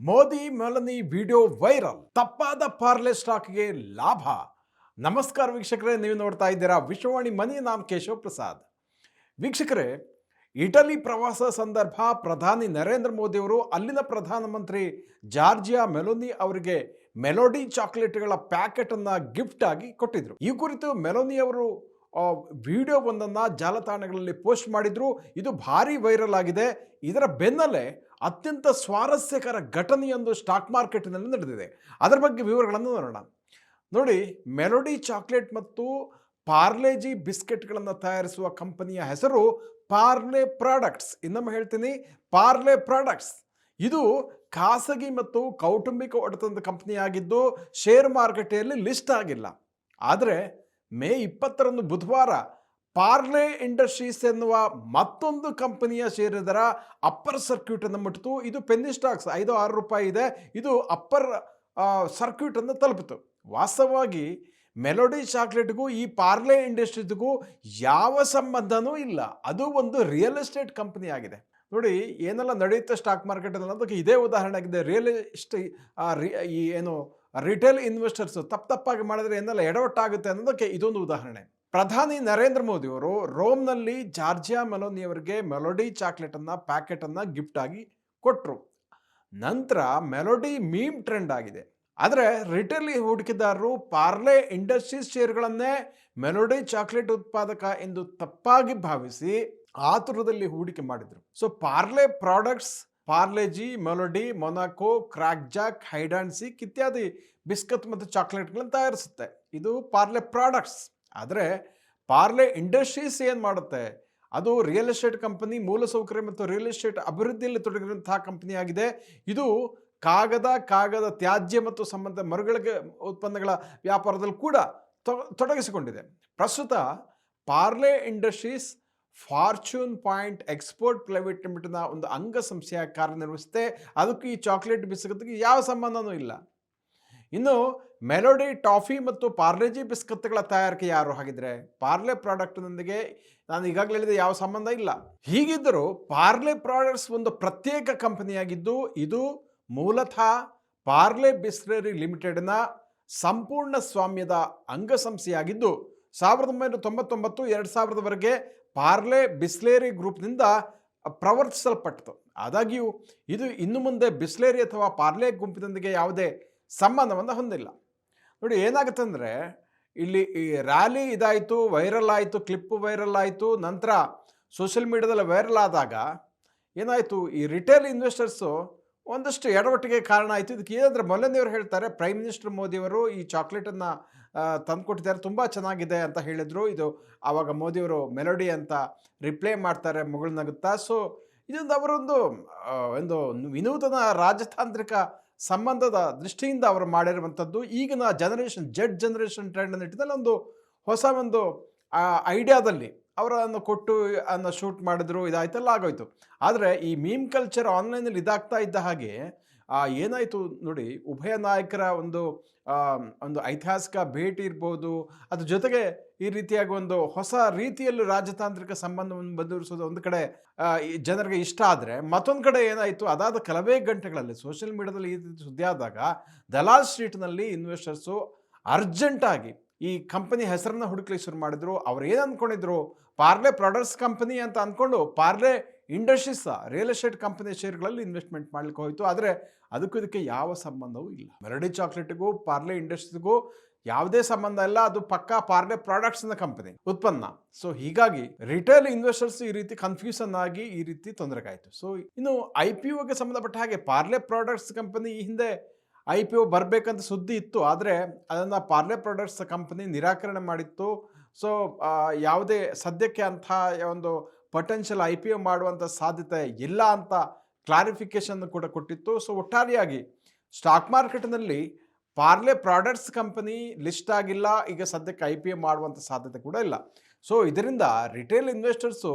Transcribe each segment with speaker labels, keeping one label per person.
Speaker 1: Modi Meloni video viral, ತಪ್ಪಾದ ಪಾರ್ಲೆ ಸ್ಟಾಕ್ಗೆ ಲಾಭ. ನಮಸ್ಕಾರ ವೀಕ್ಷಕರೇ, ನೀವು ನೋಡ್ತಾ ಇದ್ದೀರಾ ವಿಶ್ವವಾಣಿ ಮನಿ. ನಾನು ಕೇಶವ್ ಪ್ರಸಾದ್. ವೀಕ್ಷಕರೇ, ಇಟಲಿ ಪ್ರವಾಸ ಸಂದರ್ಭ ಪ್ರಧಾನಿ ನರೇಂದ್ರ ಮೋದಿ ಅವರು ಅಲ್ಲಿನ ಪ್ರಧಾನಮಂತ್ರಿ ಜಾರ್ಜಿಯಾ ಮೆಲೋನಿ ಅವರಿಗೆ ಮೆಲೋಡಿ ಚಾಕ್ಲೇಟ್ಗಳ ಪ್ಯಾಕೆಟ್ ಅನ್ನ ಗಿಫ್ಟ್ ಆಗಿ ಕೊಟ್ಟಿದ್ರು. ಈ ಕುರಿತು ಮೆಲೋನಿ ಅವರು ವಿಡಿಯೋ ಒಂದನ್ನು ಜಾಲತಾಣಗಳಲ್ಲಿ ಪೋಸ್ಟ್ ಮಾಡಿದ್ರು. ಇದು ಭಾರಿ ವೈರಲ್ ಆಗಿದೆ. ಇದರ ಬೆನ್ನಲ್ಲೇ ಅತ್ಯಂತ ಸ್ವಾರಸ್ಯಕರ ಘಟನೆಯೊಂದು ಸ್ಟಾಕ್ ಮಾರ್ಕೆಟ್ನಲ್ಲಿ ನಡೆದಿದೆ. ಅದರ ಬಗ್ಗೆ ವಿವರಗಳನ್ನು ನೋಡೋಣ. ನೋಡಿ, ಮೆಲೋಡಿ ಚಾಕ್ಲೇಟ್ ಮತ್ತು ಪಾರ್ಲೆಜಿ ಬಿಸ್ಕೆಟ್ಗಳನ್ನು ತಯಾರಿಸುವ ಕಂಪನಿಯ ಹೆಸರು ಪಾರ್ಲೆ ಪ್ರಾಡಕ್ಟ್ಸ್. ಇನ್ನೊಮ್ಮೆ ಹೇಳ್ತೀನಿ, ಪಾರ್ಲೆ ಪ್ರಾಡಕ್ಟ್ಸ್. ಇದು ಖಾಸಗಿ ಮತ್ತು ಕೌಟುಂಬಿಕ ಒಡೆತನದ ಕಂಪನಿಯಾಗಿದ್ದು ಶೇರ್ ಮಾರುಕಟ್ಟೆಯಲ್ಲಿ ಲಿಸ್ಟ್ ಆಗಿಲ್ಲ. ಆದರೆ ಮೇ 20ರಂದು ಬುಧವಾರ ಪಾರ್ಲೆ ಇಂಡಸ್ಟ್ರೀಸ್ ಎನ್ನುವ ಮತ್ತೊಂದು ಕಂಪನಿಯ ಷೇರು ದರ ಅಪ್ಪರ್ ಸರ್ಕ್ಯೂಟ್ ಅನ್ನು ಮುಟ್ಟಿತು. ಇದು ಪೆನ್ನಿ ಸ್ಟಾಕ್ಸ್, 5-6 ರೂಪಾಯಿ ಇದೆ. ಇದು ಅಪ್ಪರ್ ಸರ್ಕ್ಯೂಟ್ ಅನ್ನು ತಲುಪಿತು. ವಾಸ್ತವವಾಗಿ ಮೆಲೋಡಿ ಚಾಕ್ಲೇಟ್ಗೂ ಈ ಪಾರ್ಲೆ ಇಂಡಸ್ಟ್ರೀಸ್ಗೂ ಯಾವ ಸಂಬಂಧನೂ ಇಲ್ಲ. ಅದು ಒಂದು ರಿಯಲ್ ಎಸ್ಟೇಟ್ ಕಂಪನಿ ಆಗಿದೆ. ನೋಡಿ, ಏನೆಲ್ಲ ನಡೆಯುತ್ತೆ ಸ್ಟಾಕ್ ಮಾರ್ಕೆಟ್ ಅನ್ನೋದಕ್ಕೆ ಇದೇ ಉದಾಹರಣೆ ಆಗಿದೆ. ರಿಯಲ್ ಎಸ್ಟೇಟ್ ಈ ಏನು ರಿಟೇಲ್ ಇನ್ವೆಸ್ಟರ್ಸ್ ತಪ್ಪಾಗಿ ಮಾಡಿದ್ರೆ ಏನೆಲ್ಲ ಎಡವಟ್ಟಾಗುತ್ತೆ ಅನ್ನೋದಕ್ಕೆ ಇದೊಂದು ಉದಾಹರಣೆ. ಪ್ರಧಾನಿ ನರೇಂದ್ರ ಮೋದಿ ಅವರು ರೋಮ್ನಲ್ಲಿ ಜಾರ್ಜಿಯಾ ಮೆಲೋನಿ ಅವರಿಗೆ ಮೆಲೋಡಿ ಚಾಕ್ಲೇಟನ್ನು ಪ್ಯಾಕೆಟನ್ನು ಗಿಫ್ಟ್ ಆಗಿ ಕೊಟ್ಟರು. ನಂತರ ಮೆಲೋಡಿ ಮೀಮ್ ಟ್ರೆಂಡ್ ಆಗಿದೆ. ಆದರೆ ರಿಟೇಲ್ ಹೂಡಿಕೆದಾರರು ಪಾರ್ಲೆ ಇಂಡಸ್ಟ್ರೀಸ್ ಶೇರ್ಗಳನ್ನೇ ಮೆಲೋಡಿ ಚಾಕ್ಲೇಟ್ ಉತ್ಪಾದಕ ಎಂದು ತಪ್ಪಾಗಿ ಭಾವಿಸಿ ಆತುರದಲ್ಲಿ ಹೂಡಿಕೆ ಮಾಡಿದರು. So Parle products Parle G, Melody, Monaco, Krack Jack, Hide and Seek ಇತ್ಯಾದಿ ಬಿಸ್ಕತ್ ಮತ್ತು ಚಾಕ್ಲೇಟ್ಗಳನ್ನು ತಯಾರಿಸುತ್ತೆ. ಇದು ಪಾರ್ಲೆ ಪ್ರಾಡಕ್ಟ್ಸ್. ಆದರೆ ಪಾರ್ಲೆ ಇಂಡಸ್ಟ್ರೀಸ್ ಏನು ಮಾಡುತ್ತೆ? ಅದು ರಿಯಲ್ ಎಸ್ಟೇಟ್ ಕಂಪನಿ, ಮೂಲಸೌಕರ್ಯ ಮತ್ತು ರಿಯಲ್ ಎಸ್ಟೇಟ್ ಅಭಿವೃದ್ಧಿಯಲ್ಲಿ ತೊಡಗಿರುವಂತಹ ಕಂಪನಿ ಆಗಿದೆ. ಇದು ಕಾಗದ ತ್ಯಾಜ್ಯ ಮತ್ತು ಸಂಬಂಧ ಮರುಗಳಿಗೆ ಉತ್ಪನ್ನಗಳ ವ್ಯಾಪಾರದಲ್ಲಿ ಕೂಡ ತೊಡಗಿಸಿಕೊಂಡಿದೆ. ಪ್ರಸ್ತುತ Parle industries Fortune Point Export Private ಲಿಮಿಟೆಡ್ನ ಒಂದು ಅಂಗಸಂಸ್ಥೆಯಾಗಿ ಕಾರ್ಯನಿರ್ವಹಿಸುತ್ತೆ. ಅದಕ್ಕೂ ಈ ಚಾಕ್ಲೇಟ್ ಬಿಸ್ಕತ್ಗೆ ಯಾವ ಸಂಬಂಧನೂ ಇಲ್ಲ. ಇನ್ನು ಮೆಲೋಡಿ ಟಾಫಿ ಮತ್ತು ಪಾರ್ಲೆಜಿ ಬಿಸ್ಕತ್ಗಳ ತಯಾರಿಕೆ ಯಾರು ಹಾಗಿದ್ರೆ? ಪಾರ್ಲೆ ಪ್ರಾಡಕ್ಟ್ನೊಂದಿಗೆ ನಾನು ಈಗಾಗಲೇ ಹೇಳಿದ ಯಾವ ಸಂಬಂಧ ಇಲ್ಲ. ಹೀಗಿದ್ದರೂ ಪಾರ್ಲೆ ಪ್ರಾಡಕ್ಟ್ಸ್ ಒಂದು ಪ್ರತ್ಯೇಕ ಕಂಪನಿಯಾಗಿದ್ದು ಇದು ಮೂಲತಃ ಪಾರ್ಲೆ ಬಿಸ್ಲರಿ ಲಿಮಿಟೆಡ್ನ ಸಂಪೂರ್ಣ ಸ್ವಾಮ್ಯದ ಅಂಗಸಂಸ್ಥೆಯಾಗಿದ್ದು 1999-2000ವರೆಗೆ ಪಾರ್ಲೆ ಬಿಸ್ಲೇರಿ ಗ್ರೂಪ್ನಿಂದ ಪ್ರವರ್ತಿಸಲ್ಪಟ್ಟಿತು. ಆದಾಗ್ಯೂ ಇದು ಇನ್ನು ಮುಂದೆ ಬಿಸ್ಲೇರಿ ಅಥವಾ ಪಾರ್ಲೆ ಗುಂಪಿನೊಂದಿಗೆ ಯಾವುದೇ ಸಂಬಂಧವನ್ನು ಹೊಂದಿಲ್ಲ. ನೋಡಿ, ಏನಾಗುತ್ತೆ ಅಂದರೆ ಇಲ್ಲಿ ಈ ರ್ಯಾಲಿ ಇದಾಯಿತು, ವೈರಲ್ ಆಯಿತು, ಕ್ಲಿಪ್ಪು ವೈರಲ್ ಆಯಿತು. ನಂತರ ಸೋಷಿಯಲ್ ಮೀಡಿಯಾದಲ್ಲಿ ವೈರಲ್ ಆದಾಗ ಏನಾಯಿತು, ಈ ರಿಟೇಲ್ ಇನ್ವೆಸ್ಟರ್ಸು ಒಂದಷ್ಟು ಎಡವಟ್ಟಿಗೆ ಕಾರಣ ಆಯಿತು. ಇದಕ್ಕೆ ಏನಂದರೆ ಮೊದಲನೇವರು ಹೇಳ್ತಾರೆ, ಪ್ರೈಮ್ ಮಿನಿಸ್ಟರ್ ಮೋದಿಯವರು ಈ ಚಾಕ್ಲೇಟನ್ನು ತಂದುಕೊಟ್ಟಿದ್ದಾರೆ, ತುಂಬ ಚೆನ್ನಾಗಿದೆ ಅಂತ ಹೇಳಿದರು. ಇದು ಆವಾಗ ಮೋದಿಯವರು ಮೆಲೋಡಿ ಅಂತ ರಿಪ್ಲೈ ಮಾಡ್ತಾರೆ ಮುಗುಳ್ನಗುತ್ತಾ. ಸೊ ಇದೊಂದು ಅವರೊಂದು ಒಂದು ವಿನೂತನ ರಾಜತಾಂತ್ರಿಕ ಸಂಬಂಧದ ದೃಷ್ಟಿಯಿಂದ ಅವರು ಮಾಡಿರುವಂಥದ್ದು. ಈಗಿನ ಜೆಡ್ ಜನರೇಷನ್ ಟ್ರೆಂಡ್ ನಿಟ್ಟಿನಲ್ಲಿ ಒಂದು ಹೊಸ ಒಂದು ಐಡಿಯಾದಲ್ಲಿ ಅವರನ್ನು ಕೊಟ್ಟು ಅನ್ನು ಶೂಟ್ ಮಾಡಿದ್ರು, ಇದಾಯ್ತೆಲ್ಲ ಆಗೋಯ್ತು. ಆದರೆ ಈ ಮೀಮ್ ಕಲ್ಚರ್ ಆನ್ಲೈನಲ್ಲಿ ಇದಾಗ್ತಾ ಇದ್ದ ಹಾಗೆ ಏನಾಯಿತು ನೋಡಿ, ಉಭಯ ನಾಯಕರ ಒಂದು ಐತಿಹಾಸಿಕ ಭೇಟಿ ಇರ್ಬೋದು, ಅದ್ರ ಜೊತೆಗೆ ಈ ರೀತಿಯಾಗಿ ಒಂದು ಹೊಸ ರೀತಿಯಲ್ಲಿ ರಾಜತಾಂತ್ರಿಕ ಸಂಬಂಧವನ್ನು ಬದಲಿಸೋದು ಒಂದು ಕಡೆ ಜನರಿಗೆ ಇಷ್ಟ ಆದರೆ, ಮತ್ತೊಂದು ಕಡೆ ಏನಾಯಿತು, ಅದಾದ ಕೆಲವೇ ಗಂಟೆಗಳಲ್ಲಿ ಸೋಷಿಯಲ್ ಮೀಡಿಯಾದಲ್ಲಿ ಈ ರೀತಿ ಸುದ್ದಿ ಆದಾಗ ದಲಾಲ್ ಸ್ಟ್ರೀಟ್ನಲ್ಲಿ ಇನ್ವೆಸ್ಟರ್ಸು ಅರ್ಜೆಂಟಾಗಿ ಈ ಕಂಪನಿ ಹೆಸರನ್ನ ಹುಡುಕಲಿಕ್ಕೆ ಶುರು ಮಾಡಿದ್ರು. ಅವ್ರು ಏನು ಅಂದ್ಕೊಂಡಿದ್ರು, ಪಾರ್ಲೆ ಪ್ರಾಡಕ್ಟ್ಸ್ ಕಂಪನಿ ಅಂತ ಅಂದ್ಕೊಂಡು Parle industries real estate company ಶೇರ್ಗಳಲ್ಲಿ ಇನ್ವೆಸ್ಟ್ಮೆಂಟ್ ಮಾಡ್ಲಿಕ್ಕೆ ಹೋಯಿತು. ಆದರೆ ಅದಕ್ಕೂ ಇದಕ್ಕೆ ಯಾವ ಸಂಬಂಧವೂ ಇಲ್ಲ. ಮೆಲೋಡಿ ಚಾಕ್ಲೇಟ್ಗೂ ಪಾರ್ಲೆ ಇಂಡಸ್ಟ್ರೀಸ್ಗೂ ಯಾವುದೇ ಸಂಬಂಧ ಇಲ್ಲ. ಅದು ಪಕ್ಕಾ ಪಾರ್ಲೆ ಪ್ರಾಡಕ್ಟ್ಸ್ನ ಕಂಪನಿ ಉತ್ಪನ್ನ. ಸೊ ಹೀಗಾಗಿ ರಿಟೇಲ್ ಇನ್ವೆಸ್ಟರ್ಸ್ ಈ ರೀತಿ ಕನ್ಫ್ಯೂಷನ್ ಆಗಿ ಈ ರೀತಿ ತೊಂದರೆಗಾಯಿತು. ಸೊ ಇನ್ನು IPOಗೆ ಸಂಬಂಧಪಟ್ಟ ಹಾಗೆ ಪಾರ್ಲೆ ಪ್ರಾಡಕ್ಟ್ಸ್ ಕಂಪನಿ ಈ ಹಿಂದೆ IPO ಬರಬೇಕಂತ ಸುದ್ದಿ ಇತ್ತು. ಆದರೆ ಅದನ್ನು ಪಾರ್ಲೆ ಪ್ರಾಡಕ್ಟ್ಸ್ ಕಂಪನಿ ನಿರಾಕರಣೆ ಮಾಡಿತ್ತು. ಸೊ ಯಾವುದೇ ಸದ್ಯಕ್ಕೆ ಅಂಥ ಒಂದು ಪೊಟೆನ್ಷಿಯಲ್ IPO ಮಾಡುವಂಥ ಸಾಧ್ಯತೆ ಇಲ್ಲ ಅಂತ ಕ್ಲಾರಿಫಿಕೇಶನ್ ಕೂಡ ಕೊಟ್ಟಿತ್ತು. ಸೊ ಒಟ್ಟಾರೆಯಾಗಿ ಸ್ಟಾಕ್ ಮಾರ್ಕೆಟ್ನಲ್ಲಿ ಪಾರ್ಲೆ ಪ್ರಾಡಕ್ಟ್ಸ್ ಕಂಪನಿ ಲಿಸ್ಟ್ ಆಗಿಲ್ಲ. ಈಗ ಸದ್ಯಕ್ಕೆ IPO ಮಾಡುವಂಥ ಸಾಧ್ಯತೆ ಕೂಡ ಇಲ್ಲ. ಸೊ ಇದರಿಂದ ರಿಟೇಲ್ ಇನ್ವೆಸ್ಟರ್ಸು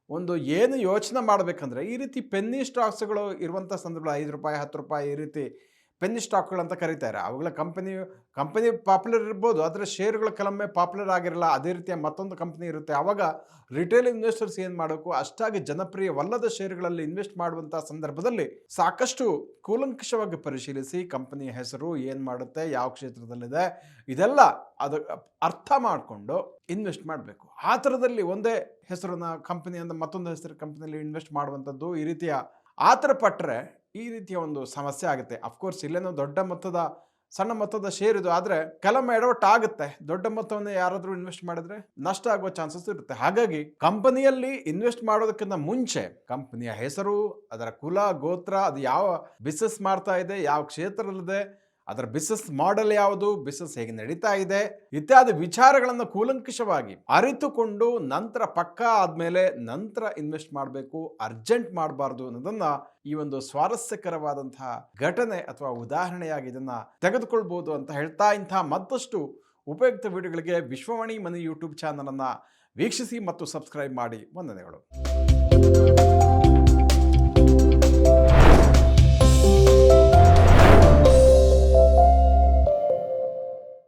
Speaker 1: ಒಂದು ಏನು ಯೋಚನೆ ಮಾಡಬೇಕಂದ್ರೆ, ಈ ರೀತಿ ಪೆನ್ನಿ ಸ್ಟಾಕ್ಸ್ಗಳು ಇರುವಂಥ ಸಂದರ್ಭ 5 ರೂಪಾಯಿ 10 ರೂಪಾಯಿ ಈ ರೀತಿ ಪೆನ್ನಿ ಸ್ಟಾಕ್ಗಳಂತ ಕರೀತಾರೆ. ಅವುಗಳ ಕಂಪನಿ ಪಾಪ್ಯುಲರ್ ಇರ್ಬೋದು, ಆದರೆ ಷೇರುಗಳು ಕೆಲವೊಮ್ಮೆ ಪಾಪ್ಯುಲರ್ ಆಗಿರಲ್ಲ. ಅದೇ ರೀತಿಯ ಮತ್ತೊಂದು ಕಂಪನಿ ಇರುತ್ತೆ. ಆವಾಗ ರಿಟೇಲ್ ಇನ್ವೆಸ್ಟರ್ಸ್ ಏನು ಮಾಡಬೇಕು, ಅಷ್ಟಾಗಿ ಜನಪ್ರಿಯವಲ್ಲದ ಷೇರುಗಳಲ್ಲಿ ಇನ್ವೆಸ್ಟ್ ಮಾಡುವಂಥ ಸಂದರ್ಭದಲ್ಲಿ ಸಾಕಷ್ಟು ಕೂಲಂಕಷವಾಗಿ ಪರಿಶೀಲಿಸಿ ಕಂಪನಿಯ ಹೆಸರು ಏನು ಮಾಡುತ್ತೆ, ಯಾವ ಕ್ಷೇತ್ರದಲ್ಲಿದೆ, ಇದೆಲ್ಲ ಅದು ಅರ್ಥ ಮಾಡಿಕೊಂಡು ಇನ್ವೆಸ್ಟ್ ಮಾಡಬೇಕು. ಆ ಥರದಲ್ಲಿ ಒಂದೇ ಹೆಸರನ್ನ ಕಂಪನಿಯಿಂದ ಮತ್ತೊಂದು ಹೆಸರು ಕಂಪನಿಯಲ್ಲಿ ಇನ್ವೆಸ್ಟ್ ಮಾಡುವಂಥದ್ದು ಈ ರೀತಿಯ ಆತರ ಪಟ್ಟರೆ ಈ ರೀತಿಯ ಒಂದು ಸಮಸ್ಯೆ ಆಗುತ್ತೆ. ಅಫ್ಕೋರ್ಸ್ ಇಲ್ಲೇನೋ ಸಣ್ಣ ಮೊತ್ತದ ಶೇರ್ ಇದು, ಆದರೆ ಕೆಲವೊಮ್ಮೆ ಎಡವಟ್ಟು ಆಗುತ್ತೆ. ದೊಡ್ಡ ಮೊತ್ತವನ್ನು ಯಾರಾದರೂ ಇನ್ವೆಸ್ಟ್ ಮಾಡಿದ್ರೆ ನಷ್ಟ ಆಗುವ ಚಾನ್ಸಸ್ ಇರುತ್ತೆ. ಹಾಗಾಗಿ ಕಂಪನಿಯಲ್ಲಿ ಇನ್ವೆಸ್ಟ್ ಮಾಡೋದಕ್ಕಿಂತ ಮುಂಚೆ ಕಂಪನಿಯ ಹೆಸರು, ಅದರ ಕುಲ ಗೋತ್ರ, ಅದು ಯಾವ ಬಿಸ್ನೆಸ್ ಮಾಡ್ತಾ ಇದೆ, ಯಾವ ಕ್ಷೇತ್ರದಲ್ಲಿದೆ, ಅದರ ಬಿಸ್ನೆಸ್ ಮಾಡೆಲ್ ಯಾವುದು, ಬಿಸ್ನೆಸ್ ಹೇಗೆ ನಡೀತಾ ಇದೆ ಇತ್ಯಾದಿ ವಿಚಾರಗಳನ್ನು ಕೂಲಂಕಷವಾಗಿ ಅರಿತುಕೊಂಡು ನಂತರ ಪಕ್ಕಾ ಆದಮೇಲೆ ನಂತರ ಇನ್ವೆಸ್ಟ್ ಮಾಡಬೇಕು. ಅರ್ಜೆಂಟ್ ಮಾಡಬಾರ್ದು ಅನ್ನೋದನ್ನ ಈ ಒಂದು ಸ್ವಾರಸ್ಯಕರವಾದಂತಹ ಘಟನೆ ಅಥವಾ ಉದಾಹರಣೆಯಾಗಿ ಇದನ್ನ ತೆಗೆದುಕೊಳ್ಬಹುದು ಅಂತ ಹೇಳ್ತಾ, ಇಂತಹ ಮತ್ತಷ್ಟು ಉಪಯುಕ್ತ ವಿಡಿಯೋಗಳಿಗೆ ವಿಶ್ವವಾಣಿ ಮನಿ ಯೂಟ್ಯೂಬ್ ಚಾನಲ್ ಅನ್ನ ವೀಕ್ಷಿಸಿ ಮತ್ತು ಸಬ್ಸ್ಕ್ರೈಬ್ ಮಾಡಿ. ವಂದನೆಗಳು.